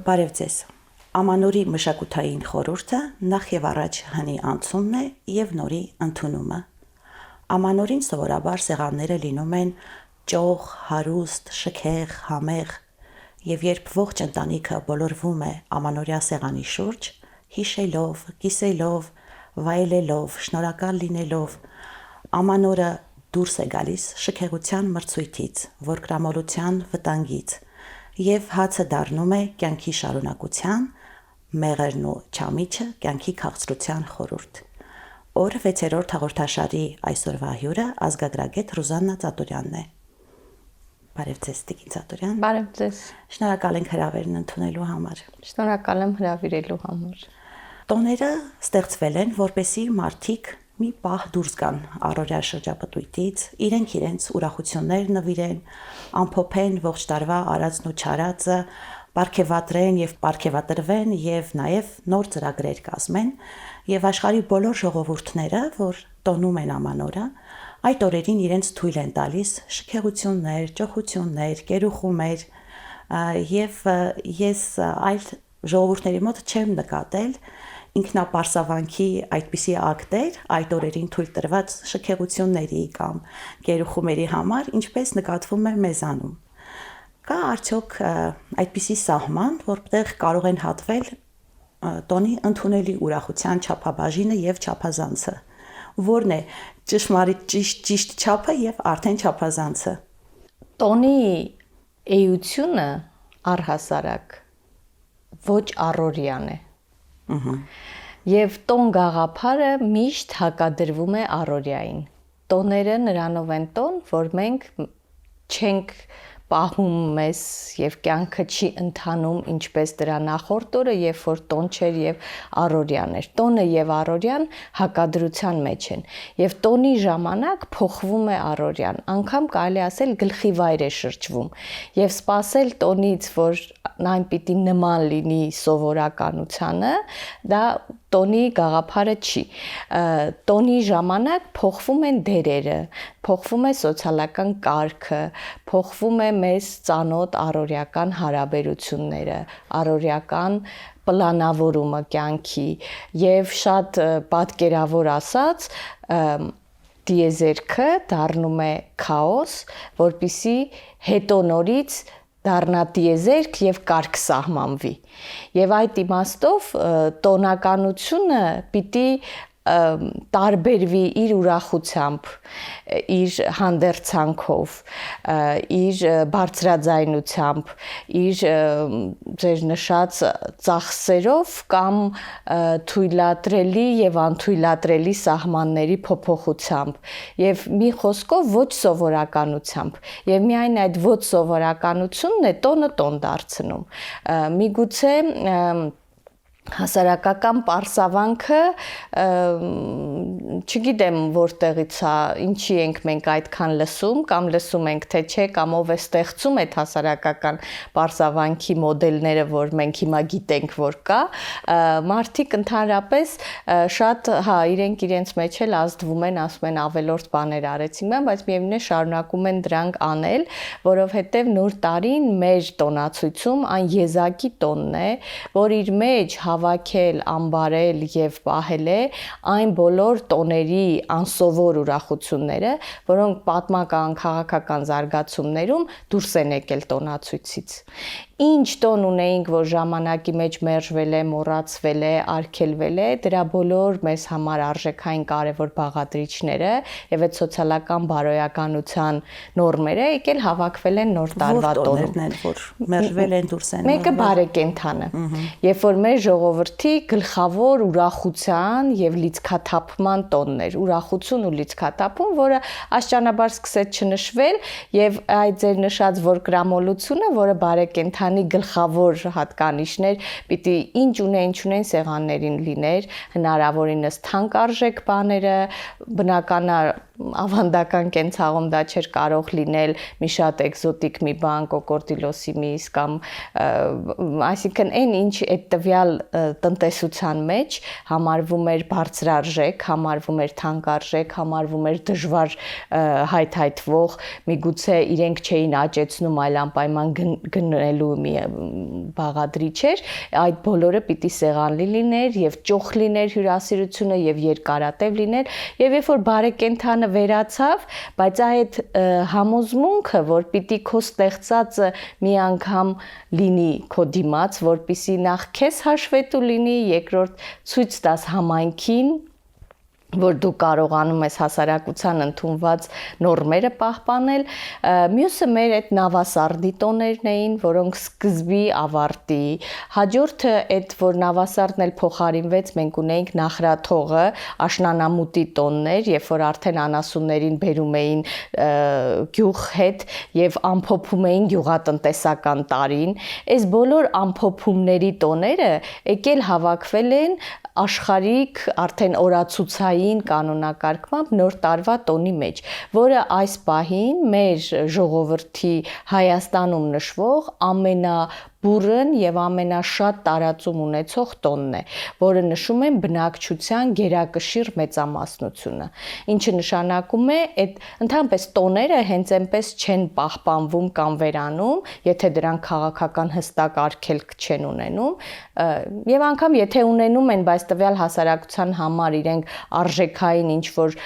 Բարև ձեզ։ Ամանորի մշակութային խորհուրդը նախ եւ առաջ հնի անցումն է եւ նորի ընդունումը։ Ամանորին սովորաբար սեղանները լինում են ճոխ, հարուստ, շքեղ, համեղ, եւ երբ ողջ ընտանիքը բոլորվում է ամանորյա սեղանի շուրջ, հիշելով, կիսելով, վայելելով, շնորհակալ լինելով, ամանորը դուրս է գալիս շքեղության մրցույթից, որկրամոլության վտանգից, եւ հացը դառնում է կյանքի շարունակության, մեղրն ու չամիչը կյանքի քաղցրության խորհուրդ։ Օր 6-րդ հաղորդաշարի այսօրվա հյուրը ազգագրագետ Ռուզաննա Ծատուրյանն է։ Բարև ձեզ, Տիկին Ծատուրյան։ Բարև ձեզ։ Շնորհակալ ենք հրավերն ընդունելու համար։ Շնորհակալ եմ հրավիրելու համար։ Տոները ստեղծվել են, որպեսզի մարդիկ մի պահ դուրս գան առօրյա շրջապտույտից, իրենց ուրախություններ նվիրեն, ամփոփեն ողջ տարվա արածն ու չարածը, պարգևատրեն եւ պարգևատրվեն եւ նաեւ նոր ծրագրեր կազմեն եւ աշխարհի բոլոր ժողովուրդները, որ տոնում են ամանորը, այդ օրերին իրենց թույլ են տալիս շքեղություններ, ճոխություններ, կերուխումեր եւ ես այլ ժողովուրդների մոտ չեմ նկատել ինքնապարսավանքի այդպիսի ակտեր այդ օրերին թույլ տրված շքեղությունների կամ գերուխումերի համար, ինչպես նկատվում է մեզանում։ Կա արդյոք այդպիսի սահման, որտեղ կարող են հատվել տոնի ընդունելի ուրախության չափաբաժինը եւ չափազանցը։ Որն է ճշմարիտ ճիշտ չափը եւ արդեն չափազանցը։ Տոնի էությունը առհասարակ ոչ առօրյան է։ Եվ տոն գաղափարը միշտ հակադրվում է առօրյային։ Տոները նրանով են տոն, որ մենք չենք պահում մեզ եւ կյանքը չի ընթանում ինչպես դրա նախորդ օրը, երբ որ տոն չէր եւ առօրյան էր։ Տոնը եւ առօրյան հակադրության մեջ են եւ տոնի ժամանակ փոխվում է առօրյան, անգամ կարելի ասել գլխի վայր է շրջվում եւ սпасել տոնից, որ այն պիտի նման լինի սովորականությանը, դա տոնի գաղափարը չի։ Տոնի ժամանակ փոխվում են դերերը, փոխվում է սոցիալական կարգը, փոխվում է մեզ ծանոթ առօրյական հարաբերությունները, առօրյական պլանավորումը կյանքի եւ շատ պատկերավոր ասած դիեզերքը դառնում է քաոս, որպիսի հետո նորից դառնա դիեզերք եւ կարգ սահմանվի։ Եվ այդ իմաստով տոնականությունը պիտի տարբերվի իր ուրախությամբ, իր հանդերձանքով, իր բարձրաձայնությամբ, իր ձեր նշած ծախսերով կամ թույլատրելի եւ անթույլատրելի սահմանների փոփոխությամբ եւ մի խոսքով ոչ սովորականությամբ եւ միայն այդ ոչ սովորականությունն է տոնը տոն դարձնում։ Միգուցե հասարակական պարսավանքը չգիտեմ որտեղից է, ինչի ենք մենք այդքան լսում կամ լսում ենք թե չէ կամ ով է ստեղծում այդ հասարակական պարսավանքի մոդելները, որ մենք հիմա գիտենք որ կա, մարդիկ ընդհանրապես շատ իրենց մեջ էլ ազդվում են, ասում են ավելորդ բաներ արեցին, բայց միևնույն է շարունակում են դրանք անել, որովհետև նոր տարին մեր տոնացույցում այն եզակի տոնն է, որ իր մեջ հավաքել, ամբարել եւ պահել է այն բոլոր տոների անսովոր ուրախությունները, որոնք պատմական, քաղաքական զարգացումներում դուրս են եկել տոնացույցից։ Ինչ տոն ունեինք, որ ժամանակի մեջ մերժվել է, մոռացվել է, արգելվել է, դրա բոլոր մեզ համար արժեքային կարևոր բաղադրիչները եւ այդ սոցիալական բարոյականության նորմերը եկել հավաքվել են նոր տարվա տոնում։ Որտոններն են, որ մերժվել են, դուրս են։ Մեկը բարեկենդանը։ Երբ որ մեր ժողովրդի գլխավոր ուրախության եւ լիցքաթափման տոնն էր, ուրախություն ու լիցքաթափում, որը աշճանաբար սկսեց չնշվել եւ այդ ձեր նշած որկրամոլությունը, որը բարեկենդան գլխավոր հատկանիշներ պիտի ինչ ունեն սեղաններին լիներ, հնարավորինս թանկարժեք բաները, բնականաբար ավանդական կենցաղում դա չէր կարող լինել մի շատ էկզոտիկ մի բան, կոկորդիլոսի միս կամ այսինքն այն ինչ այդ տվյալ տնտեսության մեջ համարվում էր բարձրարժեք, համարվում էր թանկարժեք, համարվում էր դժվար հայթայթվող, միգուցե իրենք չէին աճեցնում, այլ անպայման գնելու մի բաղադրիչ էր, այդ բոլորը պիտի սեղանլի լիներ եւ ճոխ լիներ հյուրասիրությունը եւ երկարատև լիներ եւ երբ որ բարեկենդանը վերացավ, բայց այդ համոզմունքը, որ պիտի քո ստեղծածը մի անգամ լինի քո դիմաց, որպիսի նախ քեզ հաշվետու լինի, երկրորդ ցույց տաս համայնքին, որ դու կարողանում ես հասարակության ընդունված նորմերը պահպանել, մյուսը մեր այդ նավասարդի տոներն էին, որոնք սկզբի ավարտի, հաջորդը այդ որ նավասարդն էլ փոխարինվեց, մենք ունեինք նախրաթողը, աշնանամուտի տոններ, երբ որ արդեն անասուններին բերում էին գյուղ հետ եւ ամփոփում էին գյուղատնտեսական տարին, այս բոլոր ամփոփումների տոները եկել հավաքվել են աշխարհիկ արդեն օրացուցային կանոնակարգմամբ նոր տարվա տոնի մեջ, որը այս պահին մեր ժողովրդի Հայաստանում նշվող ամենաբուրըն եւ ամենաշատ տարածում ունեցող տոնն է, որը նշում են բնակչության գերակշիռ մեծամասնությունը, ինչը նշանակում է այդ ընդհանրապես տոները հենց այնպես չեն պահպանվում կամ վերանում, եթե դրանք քաղաքական հստակ արգելք չեն ունենում, եւ անգամ եթե ունենում են, բայց տվյալ հասարակության համար իրենք արժեքային ինչ որ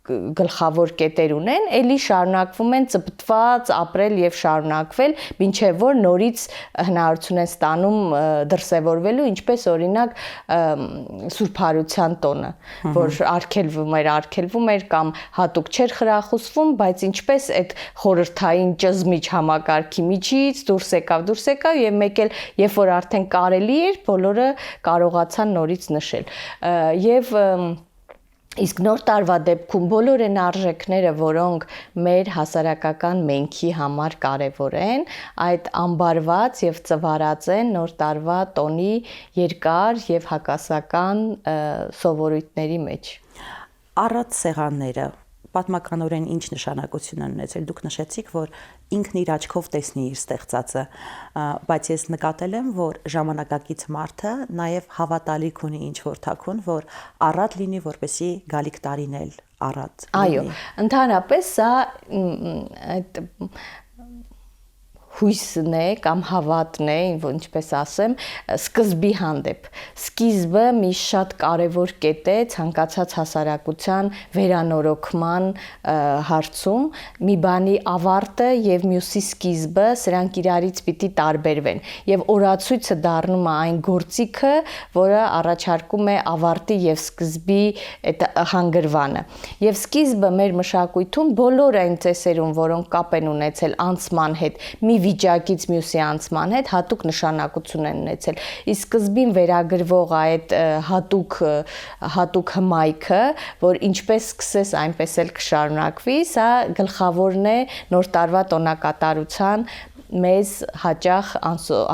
գլխավոր կետեր ունեն, ելի շարունակվում են ծպտված ապրել եւ շարունակվել, մինչեւ որ նորից հնարավորություն են ստանում դրսևորվելու, ինչպես օրինակ Սուրբ Հարության տոնը, որ արգելվում էր կամ հատուկ չէր խրախուսվում, բայց ինչպես այդ խորհրդային ճզմիչ համակարգի միջից դուրս եկավ եւ մեկ էլ երբ որ արդեն կարելի էր, բոլորը կարողացան նորից նշել եւ իսկ նոր տարվա դեպքում բոլոր այն արժեքները, որոնք մեր հասարակական մենքի համար կարևոր են, այդ ամբարված եւ ծվարած են նոր տարվա տոնի երկար եւ հակասական սովորույթների մեջ։ Առատ սեղանները պատմականորեն ինչ նշանակություն են ունեցել, դուք նշեցիք, որ ինքն իր աչքով տեսնի իր ստեղծածը, բայց ես նկատել եմ, որ ժամանակակից մարդը նաև հավատալիք ունի ինչ-որ թաքուն, որ առատ լինի, որպեսզի գալիք տարին էլ առատ լինի։ Այո, ընդհանրապես սա այդ հույսն է կամ հավատն է, ինչպես ասեմ, սկզբի հանդեպ։ Սկիզբը մի շատ կարևոր կետ է ցանկացած հասարակության վերանորոգման հարցում, մի բանի ավարտը եւ մյուսի սկիզբը, սրանք իրարից պիտի տարբերվեն եւ օրացույցը դառնում է այն գործիքը, որը առաջարկում է ավարտի եւ սկզբի այդ հանգրվանը։ Եվ սկիզբը մեր մշակույթում բոլոր այն ծեսերում, որոնք կապ են ունեցել անցման հետ, մի վիճակից մյուսի անցման հետ հատուկ նշանակություն են ունեցել։ Իսկ սկզբին վերագրվող այդ հատուկ հմայքը, որ ինչպես սկսես, այնպես էլ կշարունակվի, սա գլխավորն է նոր տարվա տոնակատարության մեզ հաճախ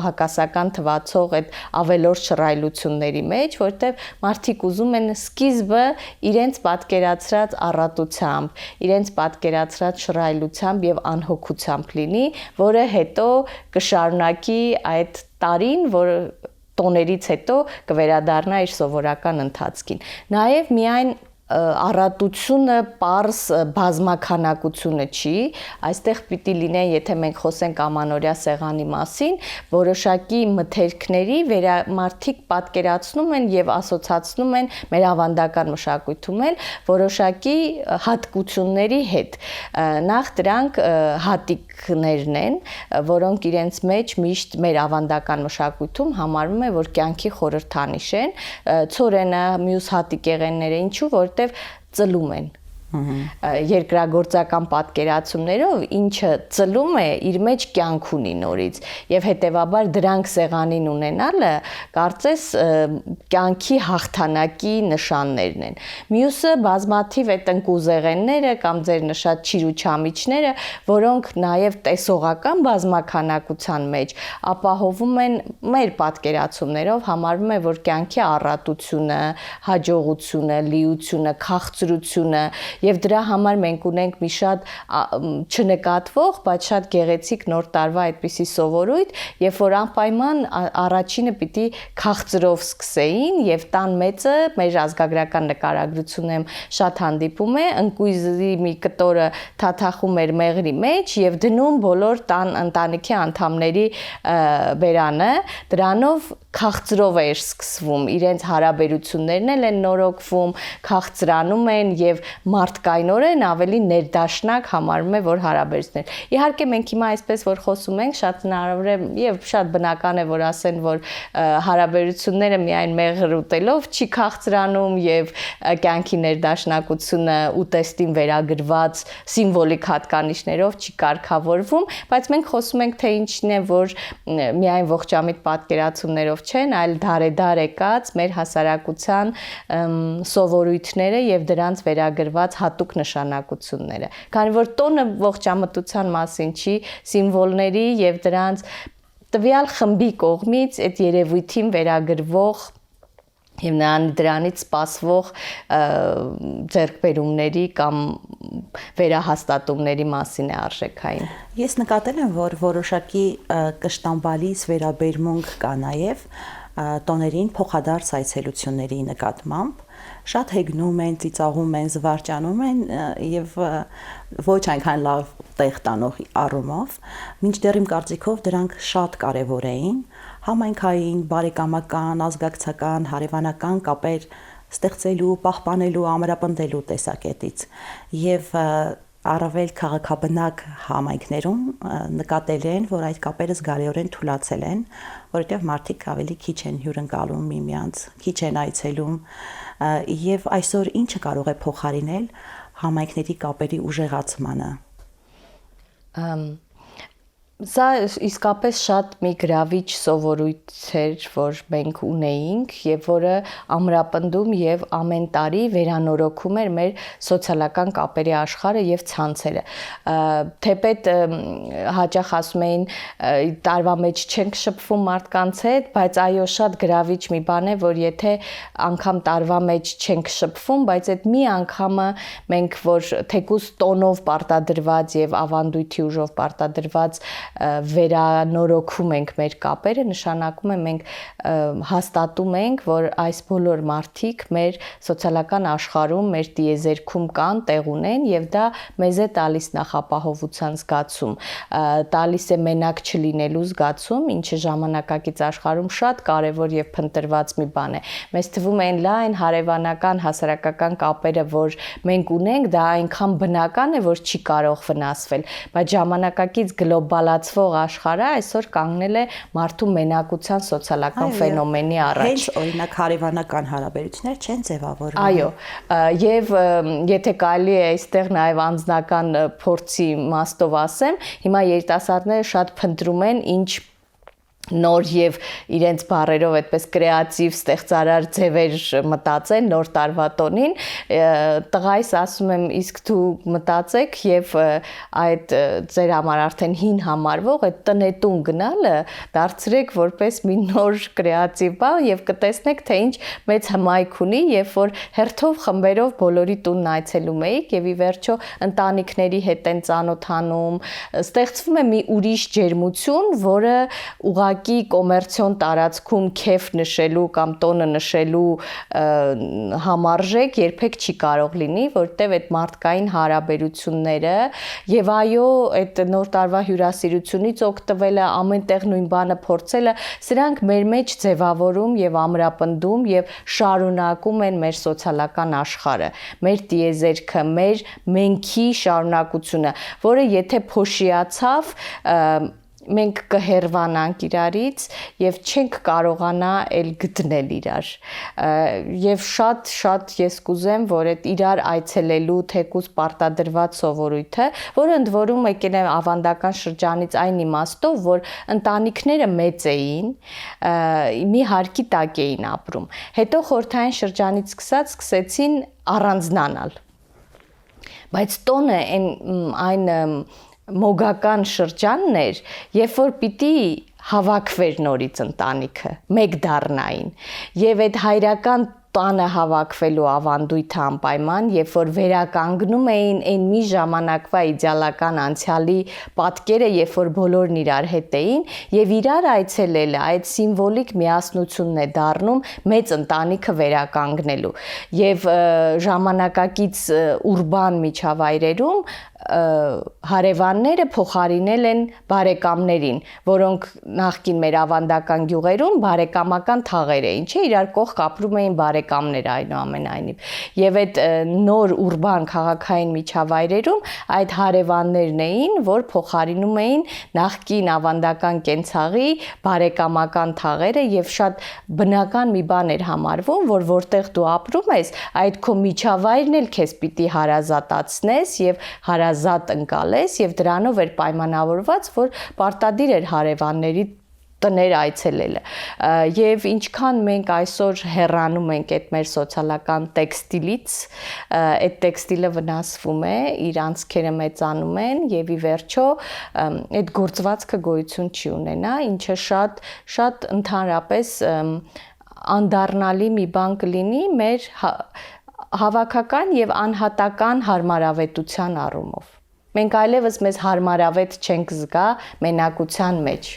հակասական թվացող այդ ավելորդ շռայլությունների մեջ, որտեղ մարդիկ ուզում են սկիզբը իրենց պատկերացրած առատությամբ, իրենց պատկերացրած շռայլությամբ եւ անհոգությամբ լինի, որը հետո կշարունակի այդ տարին, որ տոներից հետո կվերադառնա իր սովորական ընթացքին։ Նաեւ միայն առատությունը պարզ բազմաքանակությունը չի, այստեղ պիտի լինեն, եթե մենք խոսենք ամանորյա սեղանի մասին, որոշակի մթերքների մարդիկ պատկերացնում են եւ ասոցացնում են մեր ավանդական մշակույթում էլ որոշակի հատկությունների հետ։ Նախ դրանք հատիկներն են, որոնք իրենց մեջ միշտ մեր ավանդական մշակույթում համարվում է, որ կյանքի խորհրդանիշ են, ցորենը, մյուս հատիկեղենները, ինչու, որտեվ ծլում են երկրագործական պատկերացումներով, ինչը ծլում է իր մեջ կյանք ունի նորից եւ հետեւաբար դրանք սեղանին ունենալը կարծես կյանքի հաղթանակի նշաններն են։ Մյուսը բազմաթիվ այդ ընկուզեղենները կամ ձեր նշած չիրուչամիչները, որոնք նաեւ տեսողական բազմականակության մեջ ապահովում են մեր պատկերացումներով, համարվում է, որ կյանքի առատությունը, հաջողությունը, լիությունը, քաղցրությունը եւ դրա համար մենք ունենք մի շատ չնկատվող, բայց շատ գեղեցիկ նոր տարվա այդպիսի սովորույթ, երբ որ անպայման առաջինը պիտի քաղցրով սկսեին եւ տան մեծը մեր ազգագրական նկարագրությունում շատ հանդիպում է, ընկույզի մի կտորը թաթախում էր մեղրի մեջ եւ դնում բոլոր տան ընտանիքի անդամների բերանը, դրանով քաղցրով էր սկսվում, իրենց հարաբերություններն են նորոգվում, քաղցրանում են եւ մարդկայնորեն ավելի ներդաշնակ համարվում է, որ հարաբերություններ։ Իհարկե մենք հիմա այսպես որ խոսում ենք, շատ հնարավոր է եւ շատ բնական է, որ ասեն, որ հարաբերությունները միայն մեղր ուտելով չի քաղցրանում եւ կյանքի ներդաշնակությունը ուտեստին վերագրված սիմվոլիկ հատկանիշներով չի կարգավորվում, բայց մենք խոսում ենք թե ինչն է, որ միայն ողջամիտ պատկերացումներով չեն, այլ դարեդար եկած մեր հասարակության սովորույթները եւ դրանց վերագրված հատուկ նշանակությունները։ Քանի որ տոնը ողջամտության մասին չի, սիմվոլների եւ դրանց տվյալ խմբի կողմից այդ երևույթին վերագրվող եւ դրանից սպասվող ձեռքբերումների կամ վերահաստատումների մասին է արժեքային։ Ես նկատել եմ, որ որոշակի կշտամբալից վերաբերմունք կա նաեւ տոներին փոխադարձ այցելությունների նկատմամբ, շատ հեգնում են, ծիծաղում են, զվարճանում են եւ ոչ այնքան լավ տեղ տանող առումով, մինչդեռ իմ կարծիքով դրանք շատ կարեւոր էին համայնքային, բարեկամական, ազգակցական, հարևանական կապեր ստեղծելու, պահպանելու, ամրապնդելու տեսակետից եւ առավել քաղաքաբնակ համայնքներում նկատել են, որ այդ կապերը զգալիորեն թուլացել են, որովհետև մարդիկ ավելի քիչ են հյուրընկալում միմյանց, քիչ են այցելում եւ այսօր ինչը կարող է փոխարինել համայնքների կապերի ուժեղացմանը։ Սա իսկապես շատ մի գրավիչ սովորույթ էր, որ մենք ունեինք եւ որը ամրապնդում եւ ամեն տարի վերանորոգում էր մեր սոցիալական կապերի աշխարհը եւ ցանցերը։ Թեպետ հաճախ ասում էին տարվա մեջ չենք շփվում մարդկանց հետ, բայց այո, շատ գրավիչ մի բան է, որ եթե անգամ տարվա մեջ չենք շփվում, բայց այդ մի անգամը մենք որ թեկուզ տոնով պարտադրված եւ ավանդույթի ուժով պարտադրված վերանորոգում ենք մեր կապերը, նշանակում է մենք հաստատում ենք, որ այս բոլոր մարդիկ մեր սոցիալական աշխարհում, մեր տիեզերքում կան, տեղ ունեն եւ դա մեզ է տալիս նախապահովության զգացում, տալիս է մենակ չլինելու զգացում, ինչը ժամանակակից աշխարհում շատ կարեւոր եւ փնտրված մի բան է։ Մեզ թվում է լայն հարևանական հասարակական կապերը, որ մենք ունենք, դա այնքան բնական է, որ չի կարող վնասվել, բայց ժամանակակից գլոբալացվող աշխարհը այսօր կանգնել է մարդու մենակության սոցիալական ֆենոմենի առաջ։ Հենց օրինակ հարևանական հարաբերություններ չեն ձևավորվում։ Այո, եւ եթե կարելի է այստեղ նաեւ անձնական փորձի իմաստով ասեմ, հիմա երիտասարդները շատ փնտրում են ինչ նոր եւ իրենց բառերով այդպես կրեատիվ ստեղծարար ձևեր մտածեն նոր տարվա տոնին, տղայիս ասում եմ, իսկ դու մտածեք եւ այդ ձեր համար արդեն հին համարվող այդ տնետուն գնալը դարձրեք որպես մի նոր կրեատիվ բան եւ կտեսնեք թե ինչ մեծ հմայք ունի, երբ որ հերթով խմբերով բոլորի տունն այցելում էիք եւ ի վերջո ընտանիքների հետ են ծանոթանում, ստեղծվում է մի ուրիշ ջերմություն, որը ուղղակի կոմերցիոն տարածքում քեֆ նշելու կամ տոնը նշելու համարժեք երբեք չի կարող լինի, որտեղ այդ մարդկային հարաբերությունները եւ այո, այդ նոր տարվա հյուրասիրությունից օգտվելը, ամենտեղ նույն բանը փորձելը, սրանք մեր մեջ ձևավորում եւ ամրապնդում եւ շարունակում են մեր սոցիալական աշխարհը, մեր տիեզերքը, մեր մենքի շարունակությունը, որը եթե փոշիացավ մենք կհերվանանք իրարից եւ չենք կարողանա էլ գտնել իրար եւ շատ ես կուզեմ որ այդ իրար այցելելու թեկուզ պարտադրված սովորույթը որը ընդ որում եկել է ավանդական շրջանից այն իմաստով որ ընտանիքները մեծ էին մի հարկի տակ էին ապրում հետո խորհրդային շրջանից սկսեցին առանձնանալ բայց տոնը այն մոգական շրջանն էր, երբ որ պիտի հավաքվեր նորից ընտանիքը, մեկ դառնային, եւ այդ հայրական տանը հավաքվելու ավանդույթը անպայման, երբ որ վերականգնում էին այն մի ժամանակվա իդեալական անցյալի պատկերը, երբ որ բոլորն իրար հետ էին, եւ իրար այցելելը այդ սիմվոլիկ միասնությունն է դառնում մեծ ընտանիքը վերականգնելու։ Եվ ժամանակակից ուրբան միջավայրերում հարևանները փոխարինել են բարեկամներին, որոնք նախկին մեր ավանդական գյուղերում բարեկամական թաղեր էին, չէ, իրար կողք ապրում էին բարեկամներ այնուամենայնիվ։ Եվ այդ նոր ուրբան քաղաքային միջավայրերում այդ հարևաններն էին, որ փոխարինում էին նախկին ավանդական կենցաղի բարեկամական թաղերը եւ շատ բնական մի բան էր համարվում, որ որտեղ դու ապրում ես, այդ քո միջավայրն էլ քեզ պիտի հարազատացնես եւ զատ ընկալես եւ դրանով էր պայմանավորված, որ պարտադիր էր հարևանների տներ այցելելը եւ ինչքան մենք այսօր հեռանում ենք այդ մեր սոցիալական տեքստիլից, այդ տեքստիլը վնասվում է, իր անցքերը մեծանում են եւ ի վերջո այդ գործվածքը գոյություն չի ունենա, ինչը շատ ընդհանրապես անդառնալի մի բան կլինի մեր հավաքական եւ անհատական հարմարավետության առումով։ Մենք այլևս մեզ հարմարավետ չենք զգա մենակության մեջ։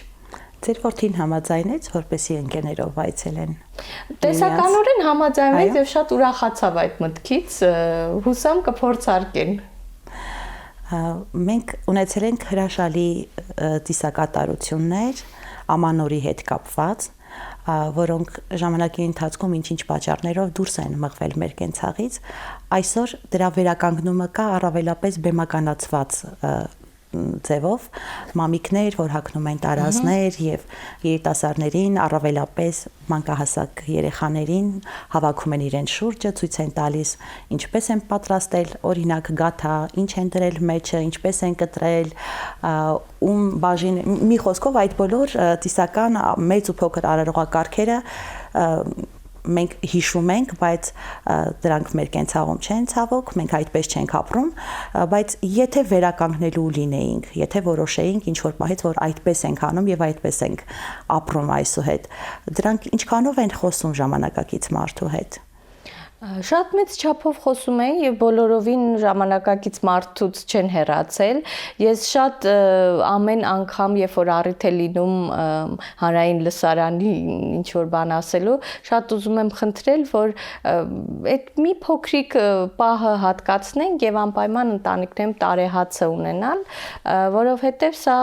Ձեր որդին համաձայնեց, որպեսի ընկերներով այցելեն։ Տեսականորեն համաձայնեց եւ շատ ուրախացավ այդ մտքից, հուսամ կփորձարկեն։ Մենք ունեցել ենք հրաշալի ծիսակատարություններ ամանորի հետ կապված, որոնք ժամանակի ընթացքում ինչ-ինչ պատճառներով դուրս են մղվել մեր կենցաղից, այսօր դրա վերականգնումը կա առավելապես բեմականացված ձևով, մամիկներ, որ հագնում են տարազներ եւ երիտասարդներին, առավելապես մանկահասակ երեխաներին հավաքում են իրենց շուրջը, ցույց են տալիս ինչպես են պատրաստել, օրինակ գաթա, ինչ են դրել մեջը, ինչպես են կտրել, բաժին, մի խոսքով այդ բոլոր ծիսական մեծ ու փոքր արարողակարգերը մենք հիշում ենք, բայց դրանք մեր կենցաղում չեն ցավոք, մենք այդպես չենք ապրում, բայց եթե վերականգնելու լինեինք, եթե որոշեինք ինչ-որ պահից, որ այդպես ենք անում եւ այդպես ենք ապրում այսուհետ, դրանք ինչքանով են խոսում ժամանակակից մարդու հետ։ Շատ մեծ չափով խոսում են եւ բոլորովին ժամանակակից մարդուց չեն հեռացել։ Ես շատ ամեն անգամ, երբ որ առիթ է լինում հանրային լսարանի ինչ որ բան ասելու, շատ ուզում եմ խնդրել, որ այդ մի փոքրիկ պահը հատկացնենք եւ անպայման ընտանիքներում տարեհացը ունենալ, որովհետեւ սա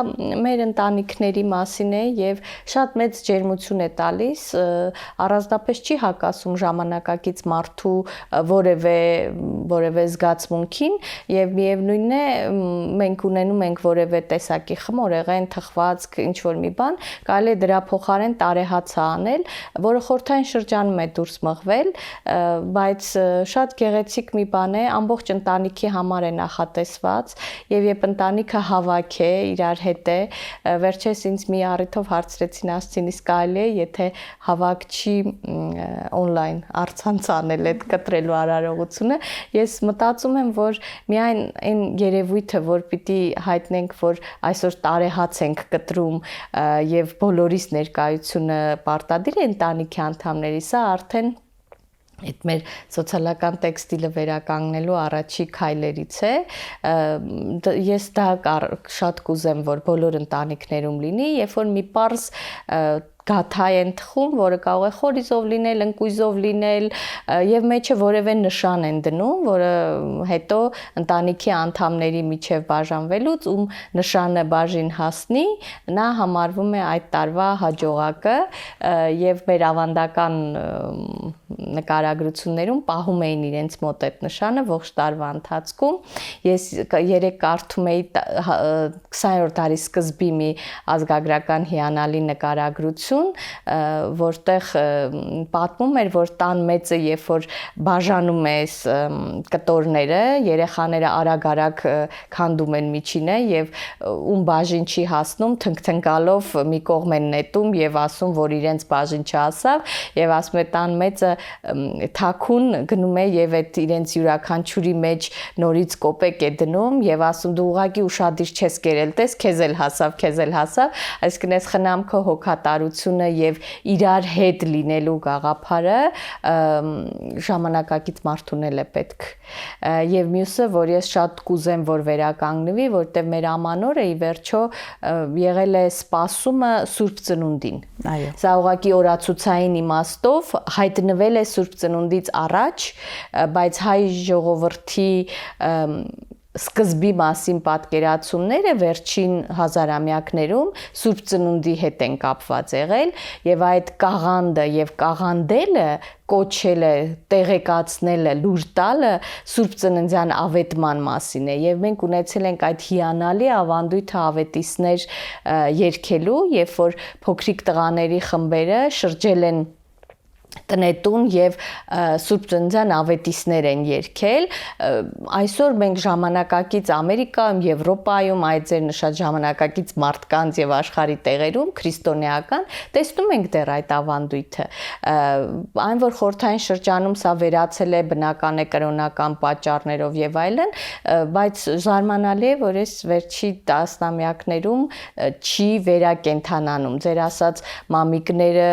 մեր ընտանիքների մասին է եւ շատ մեծ ջերմություն է տալիս, առանձնապես չի հակասում ժամանակակից մարդու որևէ զգացմունքին եւ միևնույնն է մենք ունենում ենք որևէ տեսակի խմորեղեն, թխվածք, ինչ որ մի բան, կարելի է դրա փոխարեն տարեհաց անել, որը խորհրդային շրջանում է դուրս մղվել, բայց շատ գեղեցիկ մի բան է, ամբողջ ընտանիքի համար է նախատեսված եւ երբ ընտանիքը հավաք է, իրար հետ է, վերջերս ինձ մի առիթով հարցրեցին ասցին, իսկ կարելի է եթե հավաք չի on-line առցանց անել այդ կտրելու արարողությունը, ես մտածում եմ, որ միայն այն երևույթը, որ պիտի հայտնենք, որ այսօր տարեհաց ենք կտրում եւ բոլորիս ներկայությունը պարտադիր է ընտանիքի անդամների, սա արդեն այդ մեր սոցիալական տեքստիլը վերականգնելու առաջի քայլերից է, ես դա շատ կուզեմ, որ բոլոր ընտանիքներում լինի, երբ որ մի պարզ գաթայ են թխում, որը կարող է խորիզով լինել, ընկույզով լինել եւ մեջը որևէ նշան են դնում, որը հետո ընտանիքի անդամների միջև բաժանվելուց ում նշանը բաժին հասնի, նա համարվում է այդ տարվա հաջողակը եւ մեր ավանդական նկարագրություններում պահում էին իրենց մոտ այդ նշանը ողջ տարվա ընթացքում։ Ես երեք կարդում էի 20-րդ դարի սկզբի մի ազգագրական հիանալի նկարագրություն, որտեղ պատմում էր, որ տան մեծը երբ որ բաժանում է կտորները, երեխաները արագ-արագ քանդում են միջինը եւ ում բաժին չի հասնում, թնգթնգալով մի կողմ են նետում եւ ասում, որ իրենց բաժին չհասավ եւ ասում է տան մեծը թաքուն գնում է եւ այդ իրենց յուրաքանչյուրի մեջ նորից կոպեկ է դնում եւ ասում դու ուղղակի ուշադիր չես կերել, տես քեզ էլ հասավ, այսինքն այս խնամքը հոգատարությունը եւ իրար հետ լինելու գաղափարը ժամանակակից մարդուն էլ է պետք։ Եվ մյուսը, որ ես շատ կուզեմ, որ վերականգնվի, որտեղ մեր ամանորը ի վերջո եղել է սպասումը Սուրբ Ծնունդին։ Այո։ Սա ուղղակի օրացուցային իմաստով հայտնվել է Սուրբ Ծնունդից առաջ, բայց հայ ժողովրդի սկզբի մասին պատկերացումները վերջին հազարամյակներում Սուրբ Ծնունդի հետ են կապված եղել եւ այդ կաղանդը եւ կաղանդելը կոչելը, տեղեկացնելը, լուր տալը Սուրբ Ծննդյան ավետման մասին է եւ մենք ունեցել ենք այդ հիանալի ավանդույթը ավետիսներ երգելու, երբ որ փոքրիկ տղաների խմբերը շրջել են տնետուն եւ Սուրբ Ծննդյան ավետիսներ են երգել։ Այսօր մենք ժամանակակից Ամերիկայում, Եվրոպայում, այդ ձեր նշած ժամանակակից մարդկանց եւ աշխարհի տեղերում քրիստոնեական տեսնում ենք դեռ այդ ավանդույթը։ Այն որ խորհրդային շրջանում սա վերացել է բնական է կրոնական պատճառներով եւ այլն, բայց զարմանալի է, որ այս վերջի տասնամյակներում չի վերակենդանանում։ Ձեր ասած մամիկները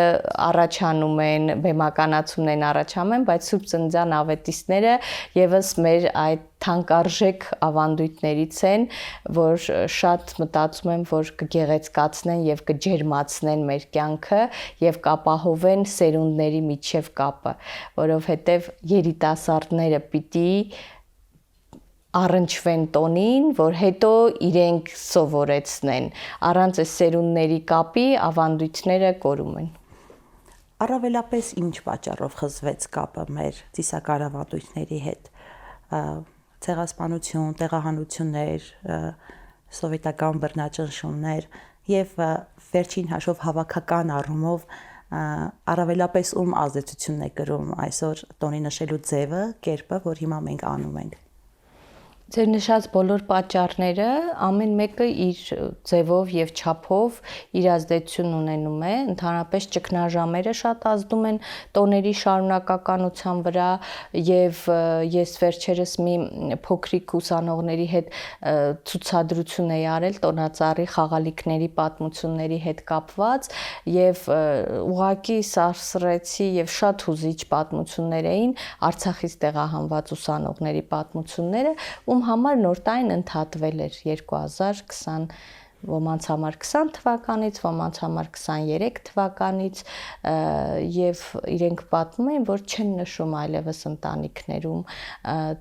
առաջանում են, բեմականացումն առաջանում, բայց Սուրբ Ծննդյան ավետիսները եւս մեր այդ թանկարժեք ավանդույթներից են, որ շատ մտածում եմ, որ կգեղեցկացնեն եւ կջերմացնեն մեր կյանքը եւ կապահովեն սերունդների միջև կապը, որովհետեւ երիտասարդները պիտի առնչվեն տոնին, որ հետո իրենք սովորեցնեն, առանց այս սերունդների կապի ավանդույթները կորում են։ Առավելապես ինչ պատճառով խզվեց կապը մեր ծիսակարգավանդույթների հետ։ Ցեղասպանություն, տեղահանություններ, սովետական բռնաճնշումներ եւ վերջին հաշվով հավաքական առումով առավելապես ում ազդեցությունն է կրում այսօր տոնի նշելու ձևը, կերպը, որ հիմա մենք անում ենք։ Ձեր նշած բոլոր պատճառները ամեն մեկը իր ձևով եւ չափով իր ազդեցություն ունենում է, ընդհանրապես ճգնաժամերը շատ ազդում են տոների շարունակականության վրա եւ ես վերջերս մի փոքրիկ ուսանողների հետ ցուցադրություն էի արել տոնածառի խաղալիքների պատմությունների հետ կապված եւ ուղղակի սարսռեցի եւ շատ հուզիչ պատմություններ էին Արցախից տեղահանված ուսանողների պատմությունները, ում համար նոր տարին ընդհատվել էր 2020 ոմանց համար 20 թվականից, ոմանց համար 23 թվականից եւ իրենք պատմում են, որ չեն նշում այլևս ընտանիքներում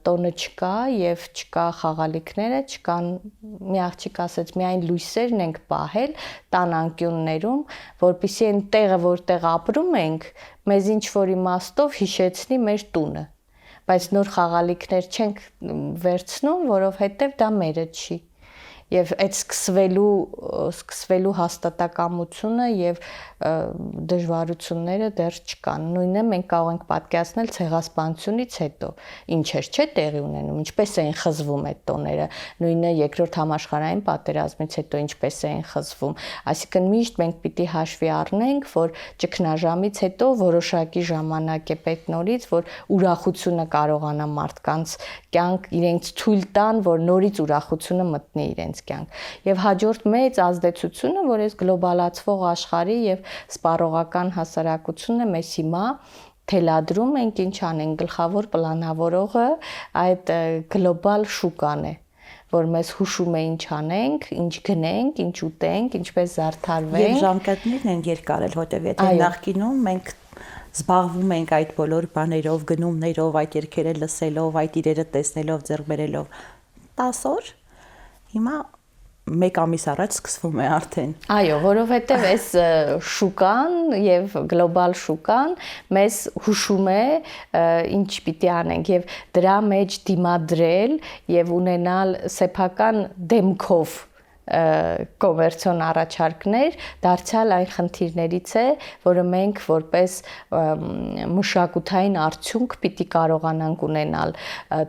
տոնը չկա եւ չկա խաղալիքները, չկան մի աղջիկ ասեց միայն լույսերն ենք պահել տան անկյուններում, որպեսզի այն տեղը, որտեղ ապրում ենք, մեզ ինչ որ իմաստով հիշեցնի մեր տունը, բայց նոր խաղալիքներ չենք վերցնում, որովհետև դա մերը չի։ Եվ այդ սկսվելու հաստատակամությունը եւ դժվարությունները դեռ չկան։ Նույնը մենք կարող ենք պատկերացնել ցեղասպանությունից հետո ինչ էր չէ տեղի ունենում, ինչպես էին խզվում այդ տոները, նույնը երկրորդ համաշխարհային պատերազմից հետո ինչպես էին խզվում։ Այսինքն միշտ մենք պիտի հաշվի առնենք, որ ճգնաժամից հետո որոշակի ժամանակ է պետք նորից, որ ուրախությունը կարողանա մարդկանց կյանք իրենց թույլ տան, որ նորից ուրախությունը մտնի իրենց կյանք։ Եվ հաջորդ մեծ ազդեցությունը, որ այս գլոբալացվող աշխարհի եւ սպառողական հասարակությունը մեզ հիմա թելադրում ենք ինչ անեն գլխավոր պլանավորողը այդ գլոբալ շուկան է, որ մեզ հուշում է ինչ անենք, ինչ գնենք, ինչ ուտենք, ինչպես Եվ զարդարվենք։ ժամկետներն են երկարել, որտեվ եթե Այո։ նախկինում մենք զբաղվում ենք այդ բոլոր բաներով, գնումներով, այդ երգերը լսելով, այդ իրերը տեսնելով, ձեռք բերելով 10 օր, հիմա 1 ամիս առաջ սկսվում է արդեն։ Այո, որովհետև այս շուկան եւ գլոբալ շուկան մեզ հուշում է ինչ պիտի անենք եւ դրա մեջ դիմադրել եւ ունենալ սեփական դեմքով կոմերցիոն առաջարկներ դարձյալ այն խնդիրներից է, որը մենք որպես մշակութային արդյունք պիտի կարողանանք ունենալ։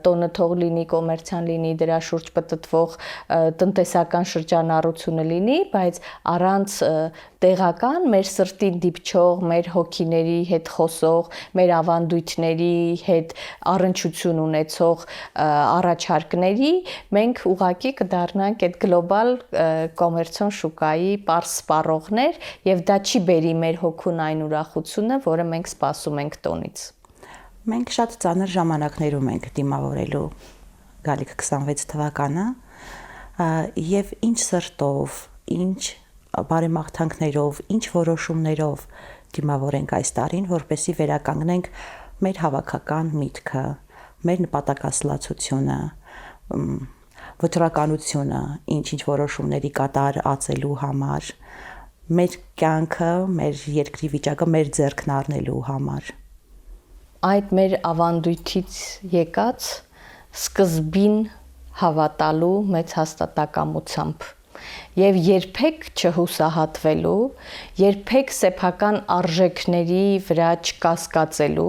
Տոնը թող լինի կոմերցիան լինի, դրա շուրջ պտտվող տնտեսական շրջանառությունը լինի, բայց առանց տեղական մեր սրտին դիպչող, մեր հոգիների հետ խոսող, մեր ավանդույթների հետ առնչություն ունեցող առաջարկների մենք ուղղակի կդառնանք այդ գլոբալ կոմերցիոն շուկայի պարզ սպառողներ եւ դա չի բերի մեր հոգուն այն ուրախությունը, որը մենք սպասում ենք տոնից։ Մենք շատ ծանր ժամանակներում ենք դիմավորելու գալիք 26 թվականը եւ ինչ սրտով, ինչ բարեմաղթանքներով, ինչ որոշումներով դիմավորենք այս տարին, որպեսզի վերականգնենք մեր հավաքական միտքը, մեր նպատակասլացությունը, վճռականությունը, ինչ որոշումների կատարածելու համար, մեր կյանքը, մեր երկրի վիճակը մեր ձեռքն առնելու համար։ Այդ մեր ավանդույթից եկած սկզբին հավատալու մեծ հաստատակամությամբ եւ երբեք չհուսահատվելու, երբեք սեփական արժեքների վրա չկասկածելու,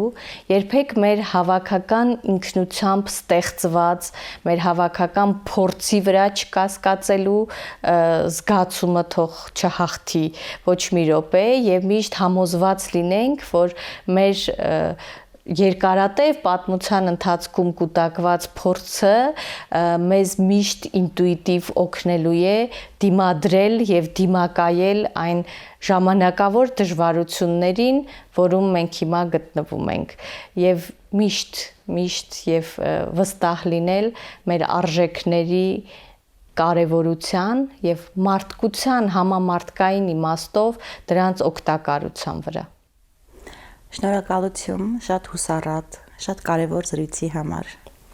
երբեք մեր հավաքական ինքնությամբ ստեղծված, մեր հավաքական փորձի վրա չկասկածելու զգացումը թող չհաղթի ոչ մի րոպե եւ միշտ համոզված լինենք, որ մեր երկարատև պատմության ընթացքում կուտակված փորձը մեզ միշտ ինտուիտիվ օգնելու է դիմադրել եւ դիմակայել այն ժամանակավոր դժվարություններին, որում մենք հիմա գտնվում ենք եւ միշտ եւ վստահ լինել մեր արժեքների կարեւորության եւ մարդկության համամարտկային իմաստով դրանց օգտակարության վրա։ Շնորհակալություն, շատ հուսառատ, շատ կարևոր զրույցի համար։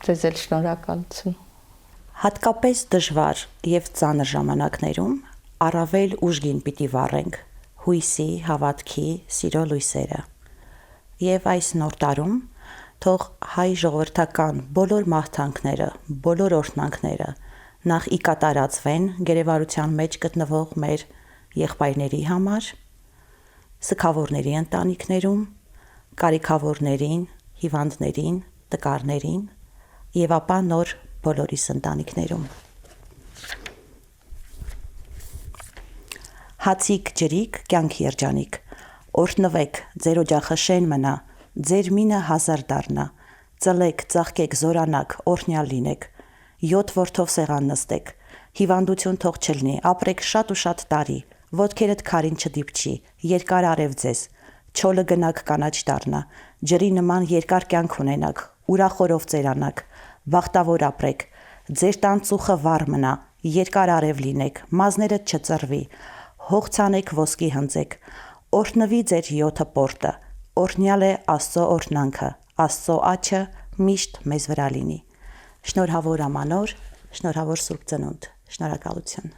Ձեզ էլ շնորհակալություն։ Հատկապես դժվար եւ ծանր ժամանակներում առավել ուժգին պիտի վառենք հույսի, հավատքի, սիրո լույսերը։ Եվ այս նոր տարում թող հայ ժողովրդական բոլոր մաղթանքները, բոլոր օրհնանքները նախ ի կատարածվեն գերեվարության մեջ գտնվող մեր եղբայրների համար, սգավորների ընտանիքներում, կարիքավորներին, հիվանդներին, տկարներին եւ ապա նոր բոլորիս ընտանիքներում։ Հացիկ ջրիկ կյանք երջանիկ, օրհնվեք, ձեր օջախը շեն մնա, ձեր մինը հազար դառնա, ծլեք, ծաղկեք, զորանաք, օրհնյալ լինեք, 7 որդով սեղան նստեք, հիվանդություն թող չլինի, ապրեք շատ ու շատ տարի, ոտքերդ քարին չդիպչի, երկար արև ձեզ, չոլը գնաք կանաչ դառնա, ջրի նման երկար կյանք ունենաք, ուրախորով ծերանաք, բախտավոր ապրեք, ձեր տան ծուխը վառ մնա, երկար արև լինեք, մազներդ չծռվի, հող ցանեք, ոսկի հնձեք, օրհնվի ձեր 7 պորտը, օրհնյալ է Աստծո օրհնանքը, Աստծո աջը միշտ մեզ վրա լինի։ Շնորհավոր ամանոր, շնորհավոր Սուրբ Ծնունդ, շնորհակալություն։